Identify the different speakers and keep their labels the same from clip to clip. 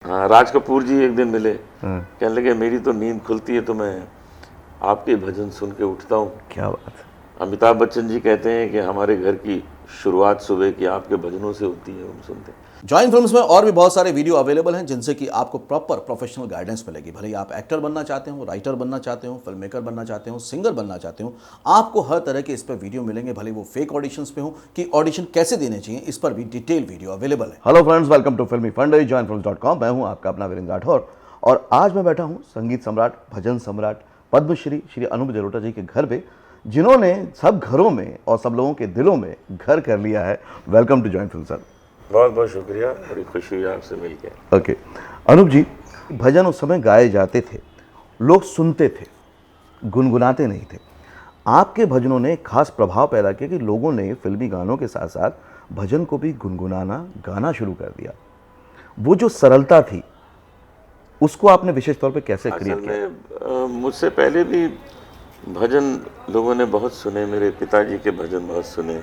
Speaker 1: हाँ, राज कपूर जी एक दिन मिले, कहने लगे मेरी तो नींद खुलती है तो मैं आपके भजन सुन के उठता हूँ।
Speaker 2: क्या बात है।
Speaker 1: अमिताभ बच्चन जी कहते हैं कि हमारे घर की शुरुआत सुबह की आपके भजनों से होती है, हम सुनते हैं।
Speaker 3: जॉइन फिल्म्स में और भी बहुत सारे वीडियो अवेलेबल हैं जिनसे कि आपको प्रॉपर प्रोफेशनल गाइडेंस मिलेगी। भले ही आप एक्टर बनना चाहते हो, राइटर बनना चाहते हो, फिल्म मेकर बनना चाहते हो, सिंगर बनना चाहते हो, आपको हर तरह के इस पर वीडियो मिलेंगे। भले वो फेक ऑडिशंस पे हो कि ऑडिशन कैसे देने चाहिए, इस पर भी डिटेल वीडियो अवेलेबल है।
Speaker 2: हेलो फ्रेंड्स, वेलकम टू फिल्मी फंडे, joinfilms.com। मैं हूं आपका अपना वीरेंद्र राठौर और आज मैं बैठा हूं संगीत सम्राट, भजन सम्राट, पद्मश्री श्री अनूप जलोटा जी के घर पे, जिन्होंने सब घरों में और सब लोगों के दिलों में घर कर लिया है। Welcome to join film sir.
Speaker 1: बहुत बहुत शुक्रिया, बड़ी खुशी हुई आपसे मिलकर।
Speaker 2: ओके अनूप जी, भजन उस समय गाए जाते थे, लोग सुनते थे, गुनगुनाते नहीं थे। आपके भजनों ने एक खास प्रभाव पैदा किया कि लोगों ने फिल्मी गानों के साथ साथ भजन को भी गुनगुनाना, गाना शुरू कर दिया। वो जो सरलता थी उसको आपने विशेष तौर पे कैसे क्रिएट
Speaker 1: असल
Speaker 2: किया?
Speaker 1: में मुझसे पहले भी भजन लोगों ने बहुत सुने, मेरे पिताजी के भजन बहुत सुने,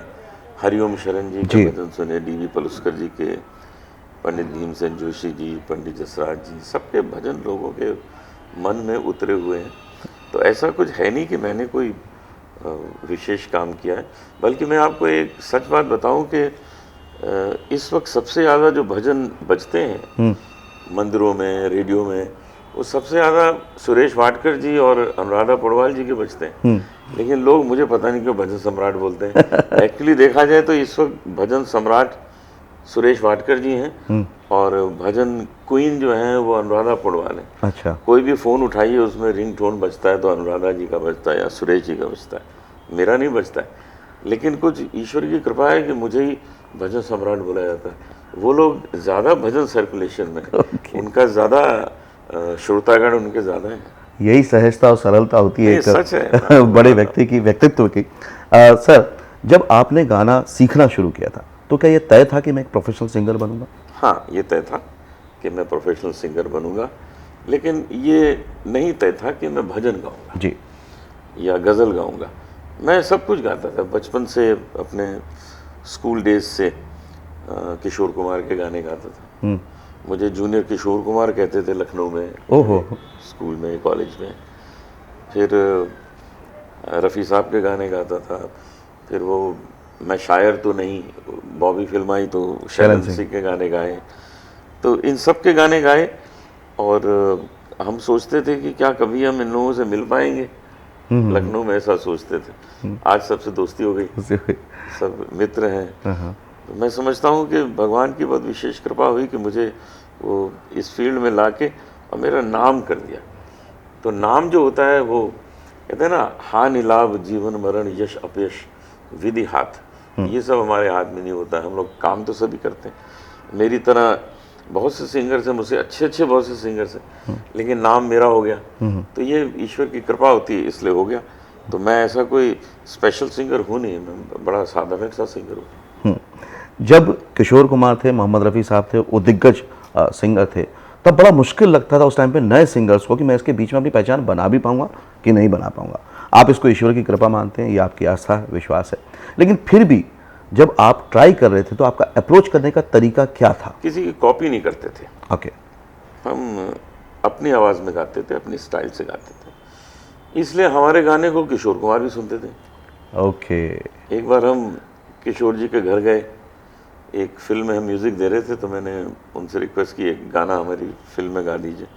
Speaker 1: हरिओम शरण जी के भजन सुने, डीवी पलुस्कर जी के, पंडित भीमसेन जोशी जी, पंडित जसराज जी, सबके भजन लोगों के मन में उतरे हुए हैं। तो ऐसा कुछ है नहीं कि मैंने कोई विशेष काम किया है, बल्कि मैं आपको एक सच बात बताऊं कि इस वक्त सबसे ज़्यादा जो भजन बजते हैं मंदिरों में, रेडियो में, वो सबसे ज़्यादा सुरेश वाडकर जी और अनुराधा पौडवाल जी के बजते हैं। लेकिन लोग मुझे पता नहीं क्यों भजन सम्राट बोलते हैं। एक्चुअली देखा जाए तो इस वक्त भजन सम्राट सुरेश वाडकर जी हैं और भजन क्वीन जो हैं वो अनुराधा पौडवाल हैं।
Speaker 2: अच्छा।
Speaker 1: कोई भी फ़ोन उठाइए उसमें रिंगटोन बजता है तो अनुराधा जी का बजता है या सुरेश जी का बजता है, मेरा नहीं बजता है। लेकिन कुछ ईश्वर की कृपा है कि मुझे ही भजन सम्राट बोला जाता है। वो लोग ज़्यादा भजन सर्कुलेशन में उनका ज़्यादा श्रोतागण उनके ज़्यादा हैं।
Speaker 2: यही सहजता और सरलता होती है
Speaker 1: ये
Speaker 2: एक
Speaker 1: सच है
Speaker 2: बड़े व्यक्ति की, व्यक्तित्व की। सर, जब आपने गाना सीखना शुरू किया था तो क्या ये तय था कि मैं एक प्रोफेशनल सिंगर बनूंगा?
Speaker 1: हाँ, ये तय था कि मैं प्रोफेशनल सिंगर बनूंगा, लेकिन ये नहीं तय था कि मैं भजन गाऊंगा
Speaker 2: जी,
Speaker 1: या गज़ल गाऊंगा। मैं सब कुछ गाता था बचपन से, अपने स्कूल डेज से किशोर कुमार के गाने गाता था। मुझे जूनियर किशोर कुमार कहते थे लखनऊ में,
Speaker 2: ओहो,
Speaker 1: स्कूल में, कॉलेज में। फिर रफ़ी साहब के गाने गाता था। फिर वो मैं शायर तो नहीं, बॉबी फिल्म आई तो शैलन सिंह के गाने गाए। तो इन सब के गाने गाए और हम सोचते थे कि क्या कभी हम इन लोगों से मिल पाएंगे। लखनऊ में ऐसा सोचते थे। आज सबसे दोस्ती हो गई, सब मित्र हैं। तो मैं समझता हूँ कि भगवान की बहुत विशेष कृपा हुई कि मुझे वो इस फील्ड में लाके और मेरा नाम कर दिया। तो नाम जो होता है वो कहते हैं ना, हानि लाभ जीवन मरण यश अपयश विधि हाथ, ये सब हमारे हाथ में नहीं होता है। हम लोग काम तो सभी करते हैं। मेरी तरह बहुत से सिंगर्स हैं, मुझसे अच्छे बहुत से सिंगर्स हैं, लेकिन नाम मेरा हो गया। तो ये ईश्वर की कृपा होती है, इसलिए हो गया। तो मैं ऐसा कोई स्पेशल सिंगर हूँ नहीं, मैं बड़ा साधारण सा सिंगर हूँ।
Speaker 2: जब किशोर कुमार थे, मोहम्मद रफ़ी साहब थे, वो दिग्गज सिंगर थे, तब बड़ा मुश्किल लगता था उस टाइम पे नए सिंगर्स को कि मैं इसके बीच में अपनी पहचान बना भी पाऊंगा कि नहीं बना पाऊंगा। आप इसको ईश्वर की कृपा मानते हैं, ये आपकी आस्था है, विश्वास है। लेकिन फिर भी जब आप ट्राई कर रहे थे तो आपका अप्रोच करने का तरीका क्या था?
Speaker 1: किसी की कॉपी नहीं करते थे।
Speaker 2: ओके।
Speaker 1: हम अपनी आवाज़ में गाते थे, अपनी स्टाइल से गाते थे, इसलिए हमारे गाने को किशोर कुमार भी सुनते थे।
Speaker 2: ओके।
Speaker 1: एक बार हम किशोर जी के घर गए, एक फिल्म में हम म्यूज़िक दे रहे थे, तो मैंने उनसे रिक्वेस्ट की एक गाना हमारी फिल्म में गा दीजिए।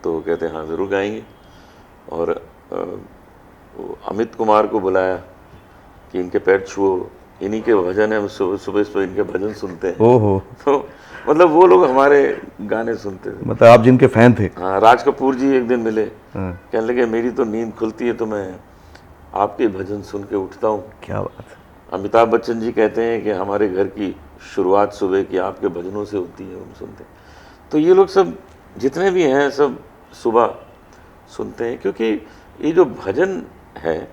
Speaker 1: तो वो कहते हाँ ज़रूर गाएंगे। और अमित कुमार को बुलाया कि इनके पैर छुओ, इन्हीं के भजन है, हम सुबह सुबह इनके भजन सुनते हैं।
Speaker 2: ओहो।
Speaker 1: तो मतलब वो लोग हमारे गाने सुनते थे।
Speaker 2: मतलब आप जिनके फैन थे।
Speaker 1: हाँ, राज कपूर जी एक दिन मिले, कहने लगे मेरी तो नींद खुलती है तो मैं आपके भजन सुन के उठता हूँ।
Speaker 2: क्या बात है।
Speaker 1: अमिताभ बच्चन जी कहते हैं कि हमारे घर की शुरुआत सुबह की आपके भजनों से होती है, हम सुनते हैं। तो ये लोग सब जितने भी हैं सब सुबह सुनते हैं, क्योंकि ये जो भजन है,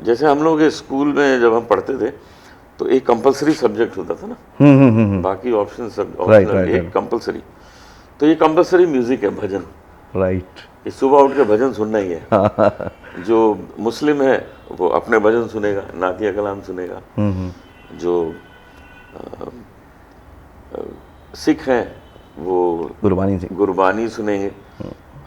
Speaker 1: जैसे हम लोग स्कूल में जब हम पढ़ते थे तो एक कंपलसरी सब्जेक्ट होता था ना, बाकी ऑप्शन सब ऑप्शनल, एक कंपलसरी। तो ये कंपलसरी म्यूजिक है भजन।
Speaker 2: राइट।
Speaker 1: ये सुबह उठ के भजन सुनना ही है। जो मुस्लिम है वो अपने भजन सुनेगा, नातिया कलाम सुनेगा। जो सिख हैं वो
Speaker 2: गुरबानी जी,
Speaker 1: गुरबानी सुनेंगे,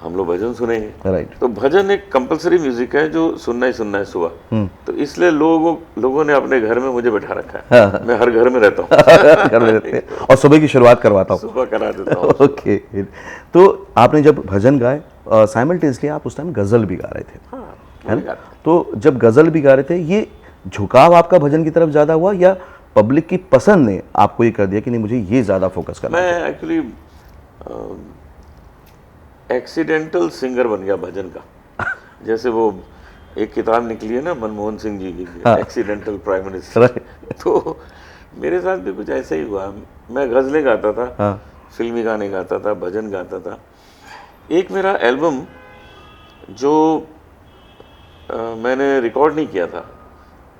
Speaker 1: हम लोग भजन सुनेंगे।
Speaker 2: राइट।
Speaker 1: तो भजन एक कंपलसरी म्यूजिक है जो सुनना ही सुनना है सुबह। तो इसलिए लोगों ने अपने घर में मुझे बैठा रखा है। मैं हर घर में रहता हूँ।
Speaker 2: घर में रहते हैं और सुबह की शुरुआत करवाता हूँ।
Speaker 1: सुबह करा देता हूँ।
Speaker 2: ओके। तो आपने जब भजन गाए, साइमल्टेनियसली आप उस टाइम गजल भी गा रहे थे,
Speaker 1: हाँ,
Speaker 2: है ना? तो जब गजल भी गा रहे थे, ये झुकाव आपका भजन की तरफ ज्यादा हुआ या पब्लिक की पसंद ने आपको ये कर दिया कि नहीं मुझे ये ज्यादा फोकस करना है?
Speaker 1: मैं एक्चुअली एक्सीडेंटल सिंगर बन गया भजन का। जैसे वो एक किताब निकली है ना मनमोहन सिंह जी की, एक्सीडेंटल प्राइम मिनिस्टर। तो मेरे साथ भी कुछ ऐसा ही हुआ। मैं गजलें गाता था, फिल्मी गाने गाता था, भजन गाता था। एक मेरा एल्बम जो मैंने रिकॉर्ड नहीं किया था,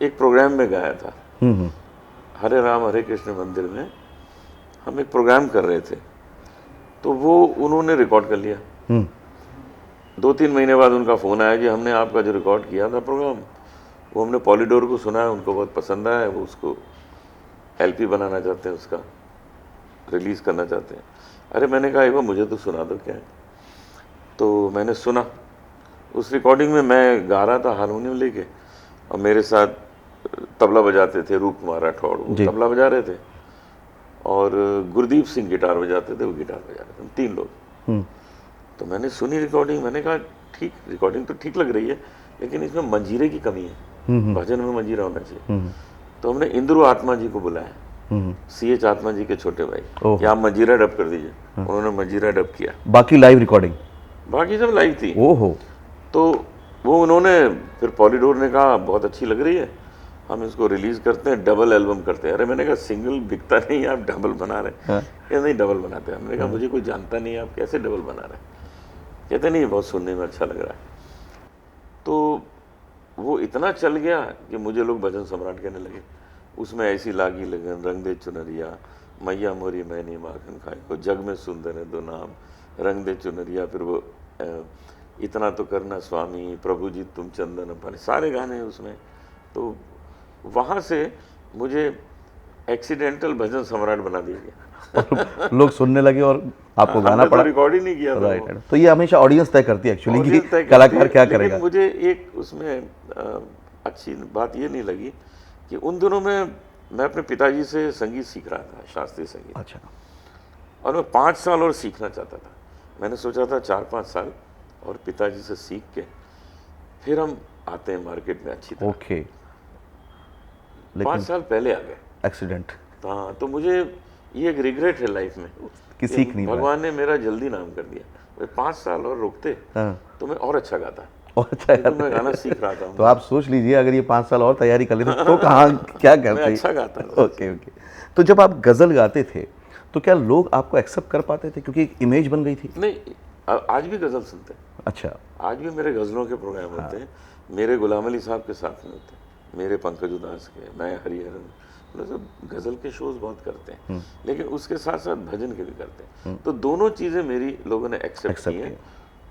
Speaker 1: एक प्रोग्राम में गाया था। हरे राम हरे कृष्ण मंदिर में हम एक प्रोग्राम कर रहे थे, तो वो उन्होंने रिकॉर्ड कर लिया। 2-3 महीने बाद उनका फ़ोन आया कि हमने आपका जो रिकॉर्ड किया था प्रोग्राम, वो हमने पॉलीडोर को सुना है, उनको बहुत पसंद आया है, वो उसको एलपी बनाना चाहते हैं, उसका रिलीज़ करना चाहते हैं। अरे मैंने कहा एक बार मुझे तो सुना दो क्या है। तो मैंने सुना, उस रिकॉर्डिंग में मैं गा रहा था हारमोनियम लेके, और मेरे साथ तबला बजाते थे रूप कुमार राठौड़, वो तबला बजा रहे थे, और गुरदीप सिंह गिटार बजाते थे, वो गिटार बजा रहे थे, हम 3 लोग। तो मैंने सुनी रिकॉर्डिंग, मैंने कहा ठीक, रिकॉर्डिंग तो ठीक लग रही है, लेकिन इसमें मंजीरे की कमी है, भजन में मंजीरा होना चाहिए। तो हमने इंद्रू आत्मा जी को बुलाया, CH आत्मा जी के छोटे भाई, कि आप मंजीरा डब कर दीजिए। उन्होंने मंजीरा डब किया।
Speaker 2: बाकी लाइव रिकॉर्डिंग?
Speaker 1: बाकी सब लाइव थी।
Speaker 2: ओहो।
Speaker 1: तो वो उन्होंने फिर पॉलीडोर ने कहा बहुत अच्छी लग रही है, हम इसको रिलीज करते हैं, डबल एल्बम करते हैं। अरे मैंने कहा सिंगल बिकता नहीं, आप डबल बना रहे हैं। कहते नहीं डबल बनाते हैं। हमने कहा मुझे कोई जानता नहीं, आप कैसे डबल बना रहे हैं? कहते नहीं बहुत सुनने में अच्छा लग रहा है। तो वो इतना चल गया कि मुझे लोग भजन सम्राट कहने लगे। उसमें ऐसी लागी लगन, रंग दे चुनरिया, मैया मोरी मैंने माखन खाए को, जग में सुंदर है दो नाम, रंग दे चुनरिया, फिर वो इतना तो करना स्वामी, प्रभु जी तुम चंदन पानी, सारे गाने उसमें। तो वहाँ से मुझे एक्सीडेंटल भजन सम्राट बना दिया गया।
Speaker 2: लोग सुनने लगे और आपको गाना पड़ा।
Speaker 1: रिकॉर्ड ही नहीं किया था।
Speaker 2: राइट। तो ये हमेशा ऑडियंस तय करती है एक्चुअली कि कलाकार क्या करेगा।
Speaker 1: मुझे एक उसमें अच्छी बात ये नहीं लगी कि उन दिनों में मैं अपने पिताजी से संगीत सीख रहा था, शास्त्रीय संगीत।
Speaker 2: अच्छा।
Speaker 1: और मैं 5 साल और सीखना चाहता था। मैंने सोचा था 4-5 साल और पिताजी से सीख के फिर हम आते हैं मार्केट में अच्छी तरह।
Speaker 2: ओके।
Speaker 1: 5 साल पहले आ गए
Speaker 2: एक्सीडेंट।
Speaker 1: हाँ, तो मुझे ये एक रिग्रेट है लाइफ में
Speaker 2: कि सीख नहीं पाया।
Speaker 1: भगवान ने मेरा जल्दी नाम कर दिया। 5 साल और रुकते तो मैं और अच्छा गाता।
Speaker 2: और अच्छा
Speaker 1: तो मैं गाना सीख रहा था।
Speaker 2: तो आप सोच लीजिए अगर ये 5 साल और तैयारी कर लेते तो कहाँ क्या करते?
Speaker 1: मैं अच्छा गाता था।
Speaker 2: ओके। तो जब आप गजल गाते थे तो क्या लोग आपको एक्सेप्ट कर पाते थे, क्योंकि एक इमेज बन गई थी?
Speaker 1: नहीं, आज भी गजल सुनते हैं।
Speaker 2: अच्छा।
Speaker 1: आज भी मेरे गजलों के प्रोग्राम होते हैं। मेरे गुलाम अली साहब के साथ में होते हैं, मेरे पंकज उदास के, मैं हरिहरन, मतलब सब गजल के शोज बहुत करते हैं, लेकिन उसके साथ साथ भजन के भी करते हैं। तो दोनों चीजें मेरी लोगों ने एक्सेप्ट की हैं।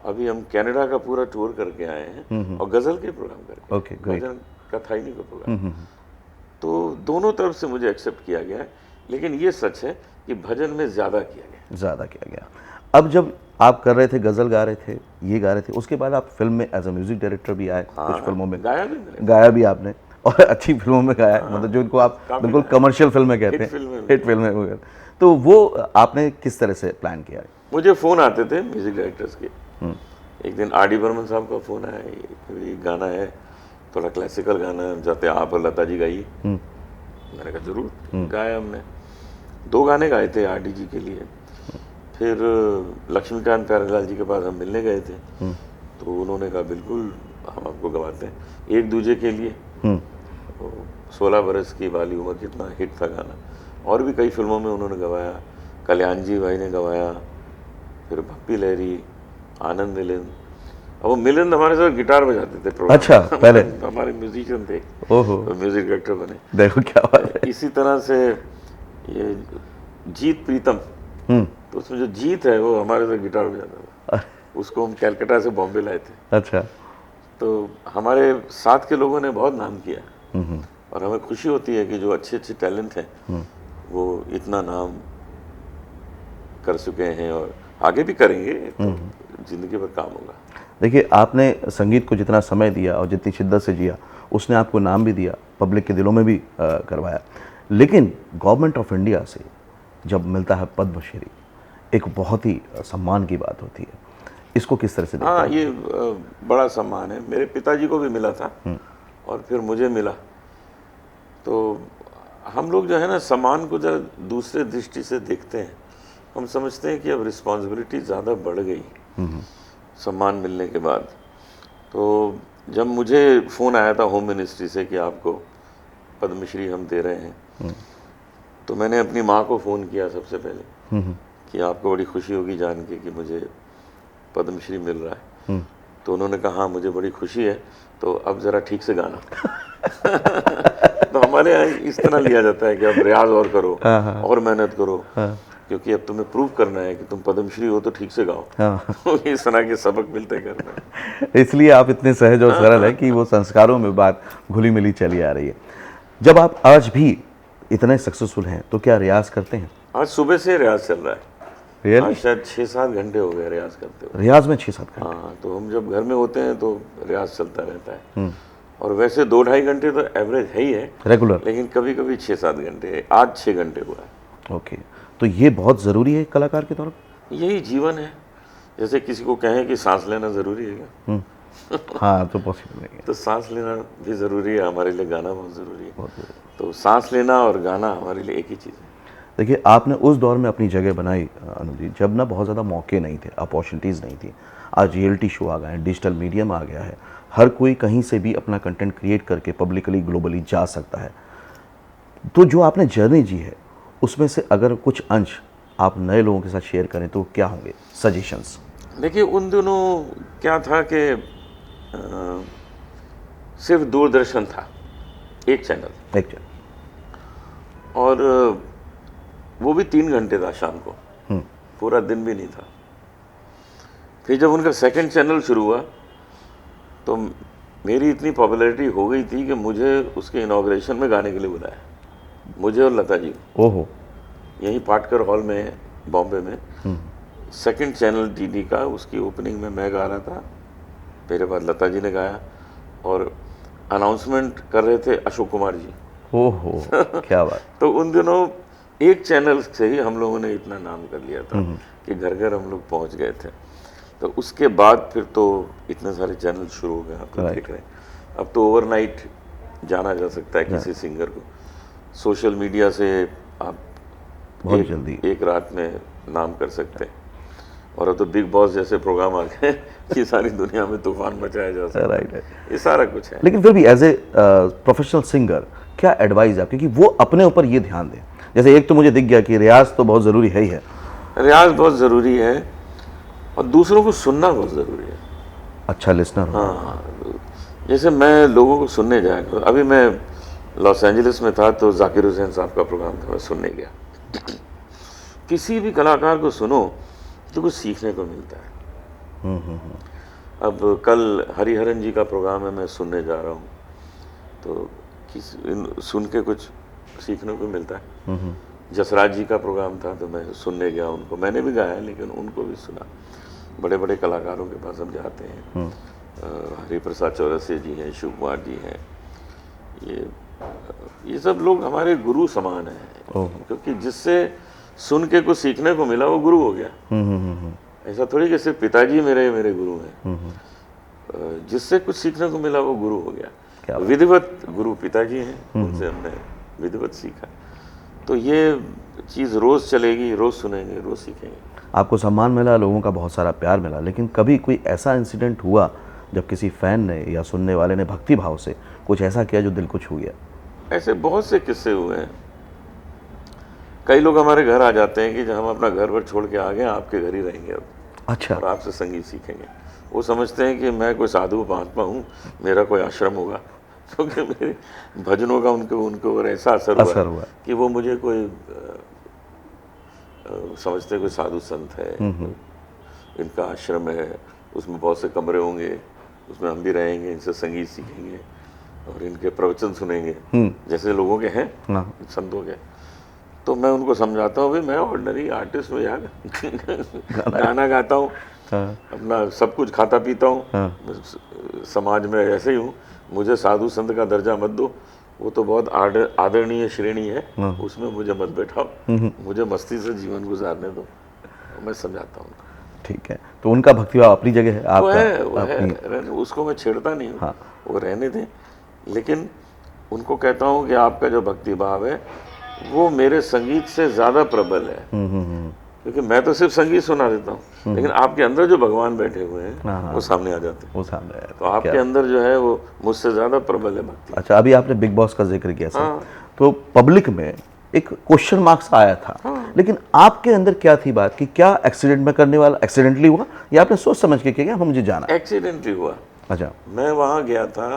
Speaker 1: अभी हम कनाडा का पूरा टूर करके आए हैं और गजल के प्रोग्राम करके।
Speaker 2: Okay, great.
Speaker 1: भजन का था ही नहीं कोई प्रोग्राम। तो दोनों तरफ से मुझे एक्सेप्ट किया गया है, लेकिन ये सच है कि भजन में ज़्यादा किया गया। अब जब आप कर रहे थे, गज़ल गा रहे थे, ये गा रहे थे, उसके बाद आप फिल्म में एज अ म्यूजिक डायरेक्टर भी आए। कुछ फिल्मों में गाया भी आपने, और अच्छी फिल्मों में गाया। मतलब जो इनको आप बिल्कुल कमर्शियल फिल्में कहते हैं, हिट फिल्में वगैरह। तो वो आपने किस तरह से प्लान किया? मुझे फ़ोन आते थे म्यूजिक डायरेक्टर्स के। एक दिन आर डी बर्मन साहब का फ़ोन आया, ये गाना है, थोड़ा क्लासिकल गाना है, चाहते आप और लता जी गाइए। मैंने कहा जरूर। गाया हमने, 2 गाने गाए थे आर डी जी के लिए। फिर लक्ष्मीकांत प्यारेलाल जी के पास हम मिलने गए थे, तो उन्होंने कहा बिल्कुल हम आपको गवाते हैं। एक दूजे के लिए, 16 बरस की वाली उम्र, कितना हिट था गाना। और भी कई फिल्मों में उन्होंने गवाया, कल्याण जी भाई ने गवाया, फिर भक्ति लहरी, आनंद मिलिंद। अब वो मिलिंद हमारे साथ गिटार बजाते थे।
Speaker 2: अच्छा, पहले
Speaker 1: हमारे म्यूजिशियन थे।
Speaker 2: ओहो।
Speaker 1: तो म्यूजिक डायरेक्टर बने।
Speaker 2: देखो क्या बात है।
Speaker 1: इसी तरह से ये जीत प्रीतम, तो उसमें जो जीत है वो हमारे साथ गिटार बजाता था। उसको हम कलकत्ता से बॉम्बे लाए थे।
Speaker 2: अच्छा।
Speaker 1: तो हमारे साथ के लोगों ने बहुत नाम किया, और हमें खुशी होती है कि जो अच्छे अच्छे टैलेंट हैं वो इतना नाम कर चुके हैं और आगे भी करेंगे, तो जिंदगी भर काम होगा।
Speaker 2: देखिए, आपने संगीत को जितना समय दिया और जितनी शिद्दत से जिया, उसने आपको नाम भी दिया, पब्लिक के दिलों में भी करवाया। लेकिन गवर्नमेंट ऑफ इंडिया से जब मिलता है पद्मश्री, एक बहुत ही सम्मान की बात होती है। इसको किस तरह से देखते
Speaker 1: हाँ,
Speaker 2: हैं?
Speaker 1: ये बड़ा सम्मान है। मेरे पिताजी को भी मिला था और फिर मुझे मिला। तो हम लोग जो है ना, सम्मान को जरा दूसरे दृष्टि से देखते हैं। हम समझते हैं कि अब रिस्पॉन्सिबिलिटी ज़्यादा बढ़ गई सम्मान मिलने के बाद। तो जब मुझे फ़ोन आया था होम मिनिस्ट्री से कि आपको पद्मश्री हम दे रहे हैं, तो मैंने अपनी माँ को फ़ोन किया सबसे पहले कि आपको बड़ी खुशी होगी जान के कि मुझे पद्मश्री मिल रहा है। तो उन्होंने कहा हाँ मुझे बड़ी खुशी है, तो अब ज़रा ठीक से गाना। तो हमारे यहाँ इस तरह लिया जाता है कि अब रियाज और करो और मेहनत करो, क्योंकि अब तुम्हें प्रूव करना है कि तुम पद्मश्री हो तो ठीक से गाओ। तो इस तरह के सबक मिलते हैं घर में।
Speaker 2: इसलिए आप इतने सहज और सरल हैं कि वो संस्कारों में बात घुली मिली चली आ रही है। जब आप आज भी इतने सक्सेसफुल हैं तो क्या रियाज करते हैं?
Speaker 1: आज सुबह से रियाज चल रहा है।
Speaker 2: Really?
Speaker 1: आज शायद 6-7 घंटे हो गए रियाज करते हुए।
Speaker 2: रियाज में 6-7 घंटे?
Speaker 1: हाँ, तो हम जब घर में होते हैं तो रियाज चलता रहता है। और वैसे 2-2.5 घंटे तो एवरेज है ही है
Speaker 2: रेगुलर?
Speaker 1: लेकिन कभी कभी 6-7 घंटे। आज 6 घंटे हुआ है।
Speaker 2: ओके, तो ये बहुत ज़रूरी है कलाकार के तौर पर?
Speaker 1: यही जीवन है। जैसे किसी को कहें कि सांस लेना ज़रूरी है क्या?
Speaker 2: हाँ, तो पॉसिबल नहीं है।
Speaker 1: तो सांस लेना भी ज़रूरी है, हमारे लिए गाना बहुत ज़रूरी है। तो सांस लेना और गाना हमारे लिए एक ही चीज़ है।
Speaker 2: देखिए, आपने उस दौर में अपनी जगह बनाई अनुज जी, जब ना बहुत ज़्यादा मौके नहीं थे, अपॉर्चुनिटीज़ नहीं थी। आज रियलिटी शो आ गए हैं, डिजिटल मीडियम आ गया है, हर कोई कहीं से भी अपना कंटेंट क्रिएट करके पब्लिकली ग्लोबली जा सकता है। तो जो आपने जर्नी जी है, उसमें से अगर कुछ अंश आप नए लोगों के साथ शेयर करें तो क्या होंगे सजेशंस?
Speaker 1: देखिए, उन दिनों क्या था कि सिर्फ दूरदर्शन था, एक चैनल, और वो भी 3 घंटे था शाम को, पूरा दिन भी नहीं था। फिर जब उनका सेकंड चैनल शुरू हुआ तो मेरी इतनी पॉपुलैरिटी हो गई थी कि मुझे उसके इनॉग्रेशन में गाने के लिए बुलाया, मुझे और लता जी।
Speaker 2: ओहो।
Speaker 1: यहीं पाटकर हॉल में बॉम्बे में सेकंड चैनल डीडी का, उसकी ओपनिंग में मैं गा रहा था, मेरे बाद लता जी ने गाया और अनाउंसमेंट कर रहे थे अशोक कुमार जी।
Speaker 2: ओहो, क्या बात।
Speaker 1: तो उन दिनों एक चैनल से ही हम लोगों ने इतना नाम कर लिया था कि घर घर हम लोग पहुंच गए थे। तो उसके बाद फिर तो इतने सारे चैनल शुरू हो गए, आप तो देख रहे हैं। अब तो ओवरनाइट जाना जा सकता है किसी सिंगर को। सोशल मीडिया से आप
Speaker 2: बहुत जल्दी
Speaker 1: एक रात में नाम कर सकते हैं। और अब तो बिग बॉस जैसे प्रोग्राम आ गए कि सारी दुनिया में तूफान मचाया जा सकता है।
Speaker 2: राइट।
Speaker 1: ये सारा कुछ है।
Speaker 2: लेकिन फिर भी एज ए प्रोफेशनल सिंगर क्या एडवाइस आपकी कि वो अपने ऊपर ये ध्यान दें? जैसे एक तो मुझे दिख गया कि रियाज तो बहुत ज़रूरी है ही है,
Speaker 1: रियाज बहुत ज़रूरी है और दूसरों को सुनना बहुत ज़रूरी है।
Speaker 2: अच्छा लिसनर।
Speaker 1: हाँ, जैसे मैं लोगों को सुनने जाया करूँ। अभी मैं लॉस एंजलिस में था तो जाकिर हुसैन साहब का प्रोग्राम था, मैं सुनने गया। किसी भी कलाकार को सुनो तो कुछ सीखने को मिलता है। अब कल हरिहरन जी का प्रोग्राम है, मैं सुनने जा रहा हूँ, तो सुन के कुछ सीखने को मिलता है। जसराज जी का प्रोग्राम था तो मैं सुनने गया उनको, मैंने भी गाया लेकिन उनको भी सुना। बड़े बड़े कलाकारों के पास हम जाते हैं, हरिप्रसाद चौरसिया जी हैं, शिव कुमार जी हैं, ये सब लोग हमारे गुरु समान हैं। क्योंकि जिससे सुन के कुछ सीखने को मिला वो गुरु हो गया। ऐसा थोड़ी कि सिर्फ पिताजी मेरे गुरु हैं। जिससे कुछ सीखने को मिला वो गुरु हो गया। विधिवत गुरु पिताजी हैं, उनसे हमने विधिवत सीखा। तो ये चीज़ रोज़ चलेगी, रोज़ सुनेंगे, रोज़ सीखेंगे।
Speaker 2: आपको सम्मान मिला, लोगों का बहुत सारा प्यार मिला, लेकिन कभी कोई ऐसा इंसिडेंट हुआ जब किसी फ़ैन ने या सुनने वाले ने भक्ति भाव से कुछ ऐसा किया जो दिल को छू गया?
Speaker 1: ऐसे बहुत से किस्से हुए हैं। कई लोग हमारे घर आ जाते हैं कि जब हम अपना घर वर छोड़ के आ गए, आपके घर ही रहेंगे अब।
Speaker 2: अच्छा।
Speaker 1: और आपसे संगीत सीखेंगे। वो समझते हैं कि मैं कोई साधु महात्मा हूँ, मेरा कोई आश्रम होगा, क्योंकि मेरे भजनों का उनको और ऐसा असर हुआ कि वो मुझे कोई समझते हैं कोई साधु संत है, इनका आश्रम है, उसमें बहुत से कमरे होंगे, उसमें हम भी रहेंगे, इनसे संगीत सीखेंगे और इनके प्रवचन सुनेंगे, जैसे लोगों के हैं संतों के। तो मैं उनको समझाता हूँ भाई मैं ऑर्डिनरी आर्टिस्ट हूँ यार, गाना गाता हूँ, अपना सब कुछ खाता पीता हूँ, समाज में ऐसे ही हूँ, मुझे साधु संत का दर्जा मत दो, वो तो बहुत आदरणीय श्रेणी है, उसमें मुझे मत बैठाओ, मुझे मस्ती से जीवन गुजारने दो, मैं समझाता हूँ।
Speaker 2: ठीक है, तो उनका भक्तिभाव अपनी जगह है, आपका
Speaker 1: वो है, उसको मैं छेड़ता नहीं हूँ, वो रहने दें, लेकिन उनको कहता हूँ कि आपका जो भक्तिभाव है वो मेरे संगीत से ज़्यादा प्रबल है, क्योंकि मैं तो सिर्फ संगीत सुना देता हूँ, लेकिन आपके अंदर जो भगवान बैठे हुए हैं वो सामने आ जाते हैं,
Speaker 2: वो सामने आया
Speaker 1: तो आपके अंदर जो है वो मुझसे ज़्यादा प्रबल है भक्ति।
Speaker 2: अच्छा, अभी आपने बिग बॉस का जिक्र किया सर, तो पब्लिक में एक क्वेश्चन मार्क्स आया था, लेकिन आपके अंदर क्या थी बात कि क्या एक्सीडेंट में करने वाला एक्सीडेंटली हुआ या आपने सोच समझ के किया मुझे जाना?
Speaker 1: एक्सीडेंटली हुआ।
Speaker 2: अच्छा,
Speaker 1: मैं वहाँ गया था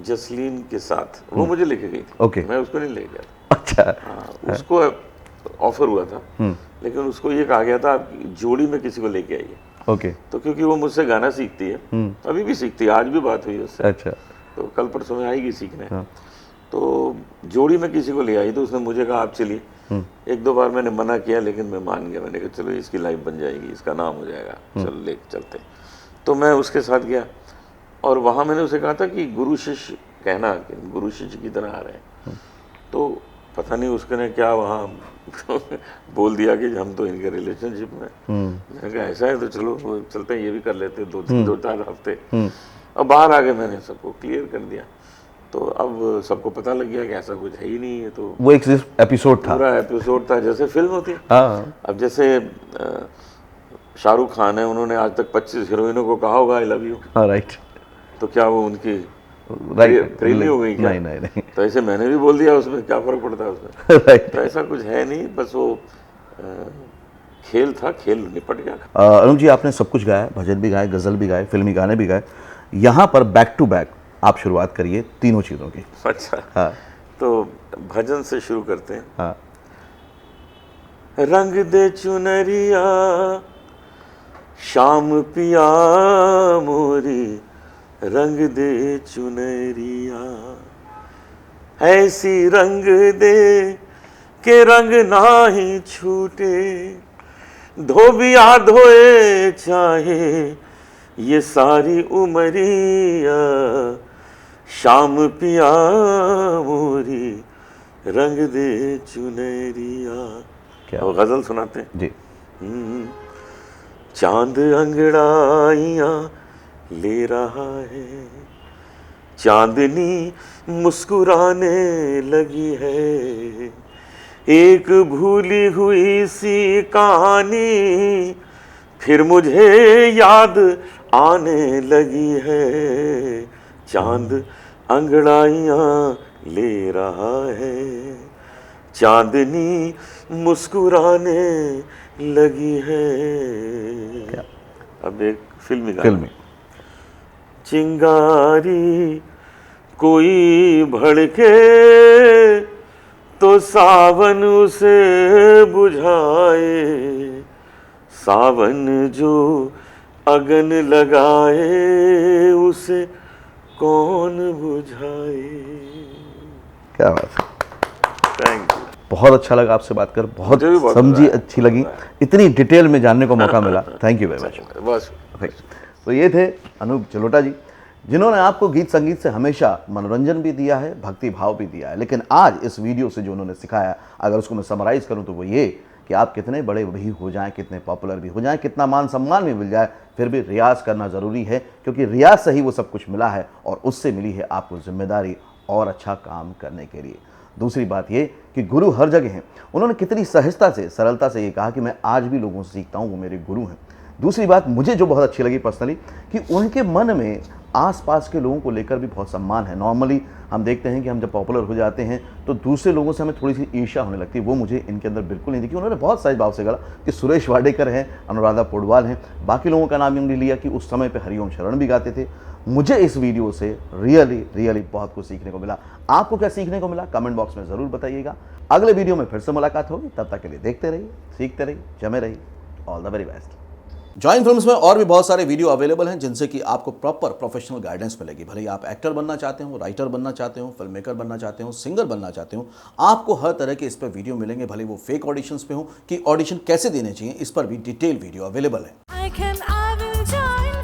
Speaker 1: जसलीन के साथ, वो मुझे लेके गई थी,
Speaker 2: ओके,
Speaker 1: मैं उसको नहीं ले गया।
Speaker 2: अच्छा,
Speaker 1: उसको ऑफर हुआ था, लेकिन उसको ये कहा गया था आप जोड़ी में किसी को लेके आइए,
Speaker 2: ओके,
Speaker 1: तो क्योंकि वो मुझसे गाना सीखती है, अभी भी सीखती है, आज भी बात हुई उससे,
Speaker 2: अच्छा,
Speaker 1: तो कल परसों में आएगी सीखने, तो जोड़ी में किसी को ले आई, तो उसने मुझे कहा आप चलिए, एक दो बार मैंने मना किया, लेकिन मैं मान गया, मैंने कहा चलो इसकी लाइफ बन जाएगी, इसका नाम हो जाएगा, चलो ले चलते, तो मैं उसके साथ गया, और वहाँ मैंने उसे कहा था कि गुरु शिष्य कहना, कि गुरु शिष्य की तरह आ रहे हैं, तो पता नहीं उसने क्या वहाँ बोल दिया कि हम तो इनके रिलेशनशिप में, मैंने कहा ऐसा है तो चलो चलते हैं, ये भी कर लेते हैं, दो चार हफ्ते, अब बाहर आ गए, मैंने सबको क्लियर कर दिया, तो अब सबको पता लग गया कि ऐसा कुछ है ही नहीं है, तो
Speaker 2: वो एक सिर्फ एपिसोड था,
Speaker 1: पूरा एपिसोड था, जैसे फिल्म होती है। अब जैसे शाहरुख खान है, उन्होंने आज तक 25 हीरोइनों को कहा होगा आई लव यू,
Speaker 2: राइट,
Speaker 1: तो क्या वो उनकी
Speaker 2: राइट,
Speaker 1: प्रेमी हो गई क्या?
Speaker 2: नहीं,
Speaker 1: तो ऐसे मैंने भी बोल दिया, उसमें क्या फर्क पड़ता है उसमें,
Speaker 2: राइट,
Speaker 1: तो ऐसा कुछ है नहीं, बस वो खेल था, खेल निपट गया।
Speaker 2: अनुज जी, आपने सब कुछ गाया, भजन भी गाए, गजल भी गाए, फिल्मी गाने भी गाए, यहाँ पर बैक टू बैक आप शुरुआत करिए तीनों चीज़ों की।
Speaker 1: अच्छा,
Speaker 2: हाँ,
Speaker 1: तो भजन से शुरू करते हैं।
Speaker 2: हाँ,
Speaker 1: रंग दे चुनरिया शाम पिया मोरी, रंग दे चुनरिया ऐसी रंग दे के रंग नाही छूटे, धोबिया धोए चाहे ये सारी उमरिया, शाम पिया मोरी रंग दे चुनरिया।
Speaker 2: क्या
Speaker 1: और गजल सुनाते हैं
Speaker 2: जी।
Speaker 1: चांद अंगड़ाइयाँ ले रहा है, चांदनी मुस्कुराने लगी है, एक भूली हुई सी कहानी फिर मुझे याद आने लगी है, चांद अंगड़ाइयाँ ले रहा है, चांदनी मुस्कुराने लगी है।
Speaker 2: क्या?
Speaker 1: अब एक फिल्मी गाना।
Speaker 2: फिल्मी।
Speaker 1: चिंगारी कोई भड़के तो सावन उसे बुझाए, सावन जो अगन लगाए उसे कौन बुझाए।
Speaker 2: क्या बात है,
Speaker 1: थैंक यू।
Speaker 2: बहुत अच्छा लगा आपसे बात कर, बहुत
Speaker 1: मुझे भी बहुत
Speaker 2: समझी
Speaker 1: मजा आया।
Speaker 2: अच्छी लगी, इतनी डिटेल में जानने को मौका मिला, थैंक यू वेरी मच।
Speaker 1: बस
Speaker 2: तो ये थे अनूप जलोटा जी, जिन्होंने आपको गीत संगीत से हमेशा मनोरंजन भी दिया है, भक्ति भाव भी दिया है, लेकिन आज इस वीडियो से जो उन्होंने सिखाया, अगर उसको मैं समराइज करूं तो वो ये कि आप कितने बड़े भी हो जाएं, कितने पॉपुलर भी हो जाएं, कितना मान सम्मान भी मिल जाए, फिर भी रियाज करना ज़रूरी है, क्योंकि रियाज से ही वो सब कुछ मिला है और उससे मिली है आपको जिम्मेदारी और अच्छा काम करने के लिए। दूसरी बात ये कि गुरु हर जगह हैं, उन्होंने कितनी सहजता से, सरलता से ये कहा कि मैं आज भी लोगों से सीखता हूँ, वो मेरे गुरु हैं। दूसरी बात मुझे जो बहुत अच्छी लगी पर्सनली कि उनके मन में आसपास के लोगों को लेकर भी बहुत सम्मान है। नॉर्मली हम देखते हैं कि हम जब पॉपुलर हो जाते हैं तो दूसरे लोगों से हमें थोड़ी सी ईर्ष्या होने लगती है, वो मुझे इनके अंदर बिल्कुल नहीं दिखी। उन्होंने बहुत सहज भाव से कहा कि सुरेश वाडेकर हैं, अनुराधा पौडवाल हैं, बाकी लोगों का नाम इन्होंने लिया कि उस समय पे हरिओम शरण भी गाते थे। मुझे इस वीडियो से रियली बहुत कुछ सीखने को मिला। आपको क्या सीखने को मिला कमेंट बॉक्स में ज़रूर बताइएगा। अगले वीडियो में फिर से मुलाकात होगी, तब तक के लिए देखते रहिए, सीखते रहिए, जमे रहिए। All the very best.
Speaker 3: Join films में और भी बहुत सारे वीडियो अवेलेबल हैं जिनसे कि आपको प्रॉपर प्रोफेशनल गाइडेंस मिलेगी। भले ही आप एक्टर बनना चाहते हो, राइटर बनना चाहते हो, फिल्म मेकर बनना चाहते हो, सिंगर बनना चाहते हो, आपको हर तरह के इस पर वीडियो मिलेंगे। भले वो फेक ऑडिशंस पे हो कि ऑडिशन कैसे देने चाहिए, इस पर भी डिटेल वीडियो अवेलेबल है।
Speaker 4: I will join